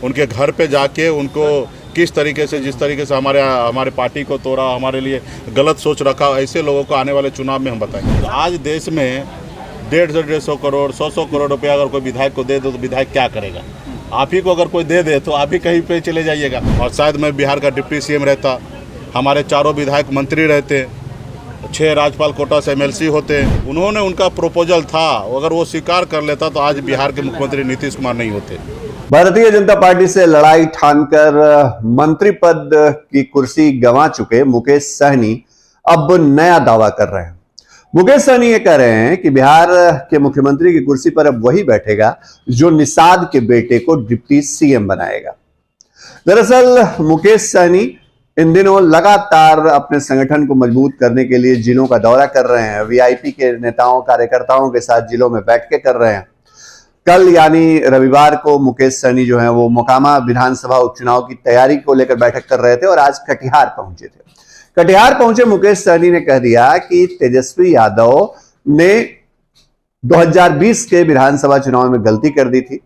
उनके घर पे जाके उनको किस तरीके से, जिस तरीके से हमारे पार्टी को तोड़ा, हमारे लिए गलत सोच रखा, ऐसे लोगों को आने वाले चुनाव में हम बताएंगे। आज देश में 150 करोड़ 100 करोड़ रुपया अगर कोई विधायक को दे दो तो विधायक क्या करेगा? आप ही को अगर कोई दे दे तो आप ही कहीं पे चले जाइएगा। और शायद मैं बिहार का डिप्टी सीएम रहता, हमारे चारों विधायक मंत्री रहते, 6 राज्यपाल कोटा से एमएलसी होते, उन्होंने उनका प्रपोजल था, अगर वो स्वीकार कर लेता तो आज बिहार के मुख्यमंत्री नीतीश कुमार नहीं होते। भारतीय जनता पार्टी से लड़ाई ठानकर मंत्री पद की कुर्सी गंवा चुके मुकेश सहनी अब नया दावा कर रहे हैं। मुकेश सहनी ये कह रहे हैं कि बिहार के मुख्यमंत्री की कुर्सी पर अब वही बैठेगा जो निषाद के बेटे को डिप्टी सीएम बनाएगा। दरअसल मुकेश सहनी इन दिनों लगातार अपने संगठन को मजबूत करने के लिए जिलों का दौरा कर रहे हैं। वीआईपी के नेताओं कार्यकर्ताओं के साथ जिलों में बैठकें कर रहे हैं। कल यानी रविवार को मुकेश सहनी जो है वो मोकामा विधानसभा उपचुनाव की तैयारी को लेकर बैठक कर रहे थे और आज कटिहार पहुंचे थे। कटिहार पहुंचे मुकेश सहनी ने कह दिया कि तेजस्वी यादव ने 2020 के विधानसभा चुनाव में गलती कर दी थी।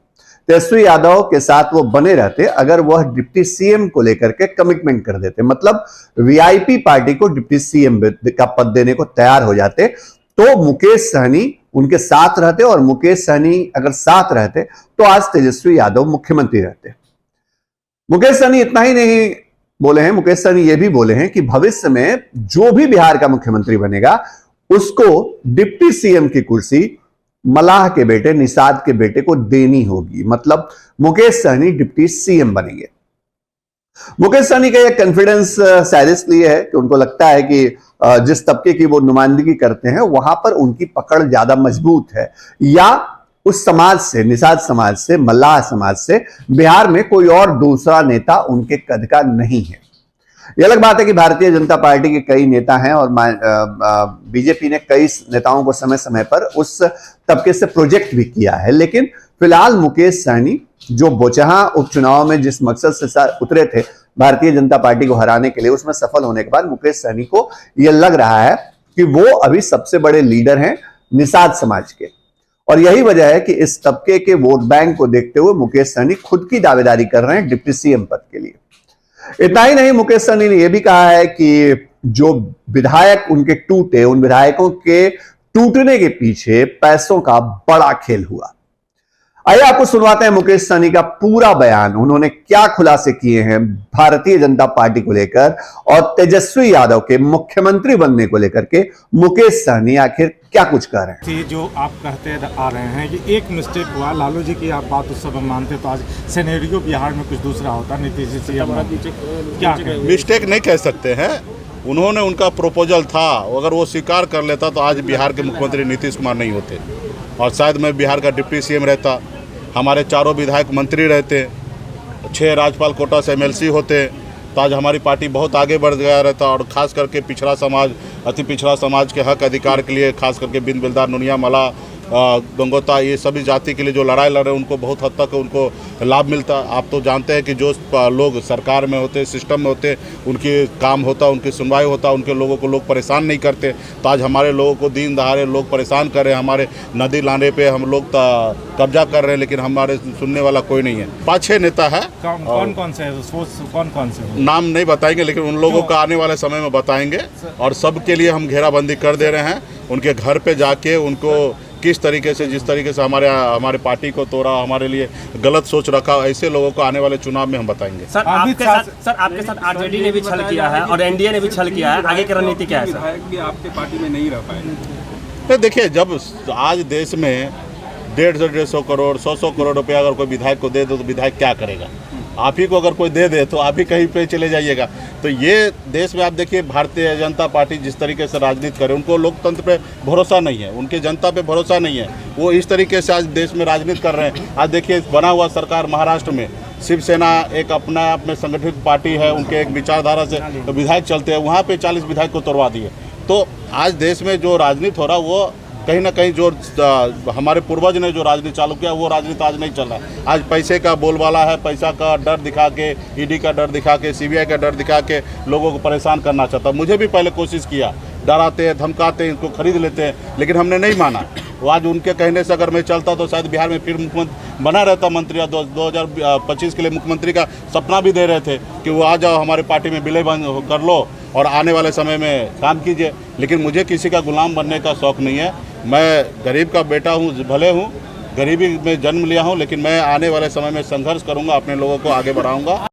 तेजस्वी यादव के साथ वो बने रहते अगर वह डिप्टी सीएम को लेकर के कमिटमेंट कर देते, मतलब वीआईपी पार्टी को डिप्टी सीएम का पद देने को तैयार हो जाते, तो मुकेश सहनी उनके साथ रहते और मुकेश सहनी अगर साथ रहते तो आज तेजस्वी यादव मुख्यमंत्री रहते। मुकेश सहनी इतना ही नहीं बोले हैं, मुकेश सहनी ये भी बोले हैं कि भविष्य में जो भी बिहार का मुख्यमंत्री बनेगा उसको डिप्टी सीएम की कुर्सी मलाह के बेटे, निषाद के बेटे को देनी होगी, मतलब मुकेश सहनी डिप्टी सीएम बनेंगे। मुकेश सहनी का यह कॉन्फिडेंस शायद इसलिए है कि उनको लगता है कि जिस तबके की वो नुमाइंदगी करते हैं वहां पर उनकी पकड़ ज्यादा मजबूत है, या उस समाज से, निषाद समाज से, मल्लाह समाज से बिहार में कोई और दूसरा नेता उनके कद का नहीं है। यह अलग बात है कि भारतीय जनता पार्टी के कई नेता हैं और बीजेपी ने कई नेताओं को समय समय पर उस तबके से प्रोजेक्ट भी किया है, लेकिन फिलहाल मुकेश सहनी जो बोचहां उपचुनाव में जिस मकसद से उतरे थे भारतीय जनता पार्टी को हराने के लिए, उसमें सफल होने के बाद मुकेश सहनी को यह लग रहा है कि वो अभी सबसे बड़े लीडर हैं निषाद समाज के, और यही वजह है कि इस तबके के वोट बैंक को देखते हुए मुकेश सहनी खुद की दावेदारी कर रहे हैं डिप्टी सीएम पद के लिए। इतना ही नहीं, मुकेश सहनी ने यह भी कहा है कि जो विधायक उनके टूटे, उन विधायकों के टूटने के पीछे पैसों का बड़ा खेल हुआ। आइए आपको सुनवाते हैं मुकेश सहनी का पूरा बयान, उन्होंने क्या खुलासे किए हैं भारतीय जनता पार्टी को लेकर और तेजस्वी यादव के मुख्यमंत्री बनने को लेकर के मुकेश सहनी आखिर क्या कुछ कह रहे हैं। जो आप कहते आ रहे हैं कि एक मिस्टेक हुआ, लालू जी की आप बात उस समय मानते तो आज सिनेरियो बिहार में कुछ दूसरा होता, नीतीश जी क्या मिस्टेक नहीं कह सकते हैं, उन्होंने उनका प्रपोजल था, अगर वो स्वीकार कर लेता तो आज बिहार के मुख्यमंत्री नीतीश कुमार नहीं होते। और शायद मैं बिहार का डिप्टी सीएम रहता, हमारे चारों विधायक मंत्री रहते, 6 राज्यपाल कोटा से एमएलसी होते, तो आज हमारी पार्टी बहुत आगे बढ़ गया रहता। और ख़ास करके पिछड़ा समाज, अति पिछड़ा समाज के हक अधिकार के लिए, खास करके बिन बिलदार, नुनिया, मला, गंगोता, ये सभी जाति के लिए जो लड़ाई लड़ रहे हैं उनको बहुत हद तक उनको लाभ मिलता। आप तो जानते हैं कि जो लोग सरकार में होते, सिस्टम में होते, उनकी काम होता, उनकी सुनवाई होता, उनके लोगों को लोग परेशान नहीं करते। तो आज हमारे लोगों को दिन दहाड़े लोग परेशान कर रहे हैं, हमारे नदी लाने पे हम लोग कब्जा कर रहे हैं, लेकिन हमारे सुनने वाला कोई नहीं है। 5-6 नेता है, कौन कौन से नाम नहीं बताएंगे, लेकिन उन लोगों का आने वाले समय में बताएंगे। और सबके लिए हम घेराबंदी कर दे रहे हैं, उनके घर पे जाके उनको किस तरीके से, जिस तरीके से हमारे पार्टी को तोड़ा, हमारे लिए गलत सोच रखा, ऐसे लोगों को आने वाले चुनाव में हम बताएंगे। सर आपके साथ आरजेडी ने भी छल किया है और एनडीए ने भी छल किया है, आगे की रणनीति क्या है सर? भी आपके पार्टी में नहीं रह पाए। तो देखिए, जब आज देश में 150 करोड़ 100 करोड़ रुपया अगर कोई विधायक को दे दो तो विधायक क्या करेगा? आप ही को अगर कोई दे दे तो आप ही कहीं पे चले जाइएगा। तो ये देश में आप देखिए, भारतीय जनता पार्टी जिस तरीके से राजनीति करे, उनको लोकतंत्र पे भरोसा नहीं है, उनके जनता पे भरोसा नहीं है, वो इस तरीके से आज देश में राजनीति कर रहे हैं। आज देखिए, बना हुआ सरकार महाराष्ट्र में शिवसेना एक अपना आप में संगठित पार्टी है, उनके एक विचारधारा से विधायक चलते हैं, वहाँ पे 40 विधायक को तोड़वा दिए। तो आज देश में जो राजनीति हो रहा है वो कहीं ना कहीं जो हमारे पूर्वज ने जो राजनीति चालू किया वो राजनीति आज नहीं चल रहा है। आज पैसे का बोलबाला है, पैसा का डर दिखा के, ईडी का डर दिखा के, सीबीआई का डर दिखा के लोगों को परेशान करना चाहता। मुझे भी पहले कोशिश किया, डराते हैं, धमकाते हैं, इनको खरीद लेते हैं, लेकिन हमने नहीं माना। वो आज उनके कहने से अगर मैं चलता तो शायद बिहार में फिर मुख्यमंत्री बना रहता मंत्री। 2025 के लिए मुख्यमंत्री का सपना भी दे रहे थे कि वो आ जाओ हमारी पार्टी में विलय कर लो और आने वाले समय में काम कीजिए। लेकिन मुझे किसी का गुलाम बनने का शौक़ नहीं है। मैं गरीब का बेटा हूँ, भले हूँ, गरीबी में जन्म लिया हूँ, लेकिन मैं आने वाले समय में संघर्ष करूँगा, अपने लोगों को आगे बढ़ाऊँगा।